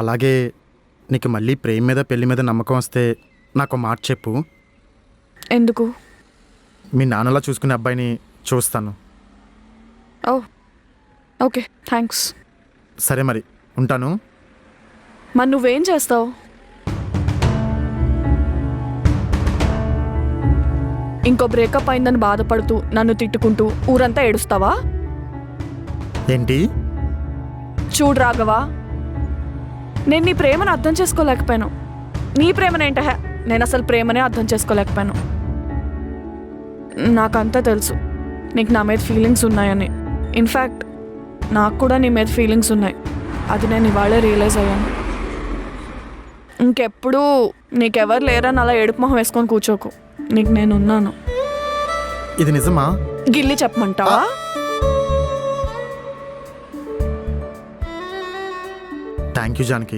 అలాగే నీకు మళ్ళీ ప్రేమ మీద పెళ్లి మీద నమ్మకం వస్తే నాకు మాట చెప్పు. ఎందుకు? మీ నాన్నలా చూసుకునే అబ్బాయిని చూస్తాను. ఓ ఓకే, థ్యాంక్స్. సరే మరి ఉంటాను. మరి నువ్వేం చేస్తావు? ఇంకో బ్రేకప్ అయిందని బాధపడుతూ నన్ను తిట్టుకుంటూ ఊరంతా ఏడుస్తావా? ఏంటి? చూడు రాఘవా, నేను నీ ప్రేమను అర్థం చేసుకోలేకపోయాను. నీ ప్రేమనేంట? నేను అసలు ప్రేమనే అర్థం చేసుకోలేకపోయాను. నాకంతా తెలుసు నీకు నా మీద ఫీలింగ్స్ ఉన్నాయని. ఇన్ఫ్యాక్ట్ నాకు కూడా నీ మీద ఫీలింగ్స్ ఉన్నాయి. అది నేను ఇవాళే రియలైజ్ అయ్యాను. ఇంకెప్పుడు నీకెవరు లేరని అలా ఏడుపు మొహం వేసుకొని కూర్చోకు. నీకు నేనున్నాను. ఇది నిజమా? గిల్లి చెప్పమంటావా? Thank you Janaki.